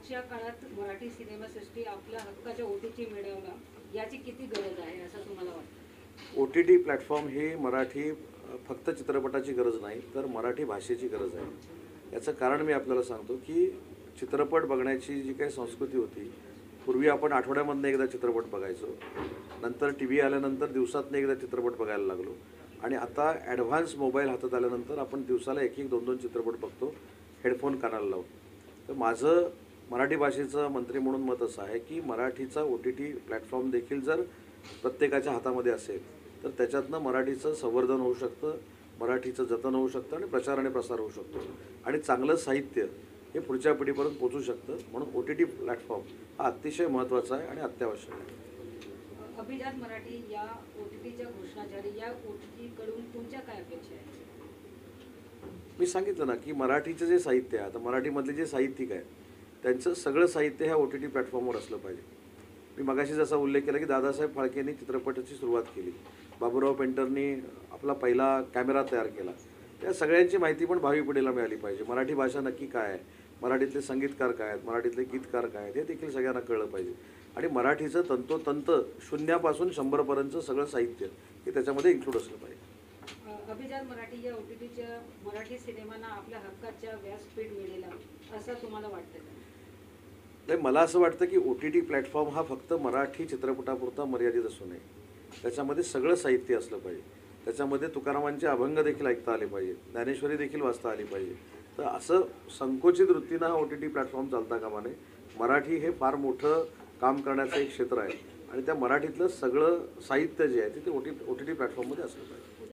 आजच्या काळात मराठी सिनेमासृष्टी आपल्या हक्काच्या OTT मिळवणं याची किती गरज आहे असं तुम्हाला वाटतं? OTT प्लॅटफॉर्म ही मराठी फक्त चित्रपटाची गरज नाही तर मराठी भाषेची गरज आहे. याचं कारण मी आपल्याला सांगतो की चित्रपट बघण्याची जी काही संस्कृती होती, पूर्वी आपण आठवड्यामधनं एकदा चित्रपट बघायचो. नंतर TV आल्यानंतर दिवसातनं एकदा चित्रपट बघायला लागलो आणि आता ॲडव्हान्स मोबाईल हातात आल्यानंतर आपण दिवसाला 1-1, 2-2 चित्रपट बघतो हेडफोन कानाला लावून. तर माझं मराठी भाषेचं मंत्री म्हणून मत असं आहे की मराठीचा OTT प्लॅटफॉर्म देखील जर प्रत्येकाच्या हातामध्ये असेल तर त्याच्यातनं मराठीचं संवर्धन होऊ शकतं, मराठीचं जतन होऊ शकतं आणि प्रचार आणि प्रसार होऊ शकतो आणि चांगलं साहित्य हे पुढच्या पिढीपर्यंत पोहोचू शकतं. म्हणून OTT प्लॅटफॉर्म हा अतिशय महत्त्वाचा आहे आणि अत्यावश्यक आहे. अभिजात मराठी या OTTच्या घोषणा झाली, या OTT कडून तुमच्या काय अपेक्षा आहेत? मी सांगितलं ना की मराठीचं जे साहित्य आहे, आता मराठीमधले जे साहित्यिक आहेत त्यांचं सगळं साहित्य ह्या OTT प्लॅटफॉर्मवर असलं पाहिजे. मी मगाशी जसा उल्लेख केला की दादासाहेब फाळकेंनी चित्रपटाची सुरुवात केली, बाबूराव पेंटरनी आपला पहिला कॅमेरा तयार केला. त्या सगळ्यांची माहिती पण भावी पिढीला मिळाली पाहिजे. मराठी भाषा नक्की काय आहे, मराठीतले संगीतकार काय आहेत, मराठीतले गीतकार काय आहेत हे देखील सगळ्यांना कळलं पाहिजे. आणि मराठीचं तंतोतंत शून्यापासून 100पर्यंतचं सगळं साहित्य हे त्याच्यामध्ये इन्क्लूड असलं पाहिजे. अभिजात मराठी या OTTच्या मराठी सिनेमांना आपल्या हक्काच्या व्यासपीठ मिळेल असं तुम्हाला वाटतं का? नाही, मला असं वाटतं की OTT प्लॅटफॉर्म हा फक्त मराठी चित्रपटापुरता मर्यादित असू नये. त्याच्यामध्ये सगळं साहित्य असलं पाहिजे. त्याच्यामध्ये तुकारामांचे अभंग देखील ऐकता आले पाहिजे, ज्ञानेश्वरी देखील वाचता आली पाहिजे. तर असं संकोचित वृत्तीनं हा OTT प्लॅटफॉर्म चालता कामा नये. मराठी हे फार मोठं काम करण्याचं एक क्षेत्र आहे आणि त्या मराठीतलं सगळं साहित्य जे आहे ते OTT प्लॅटफॉर्ममध्ये असलं पाहिजे.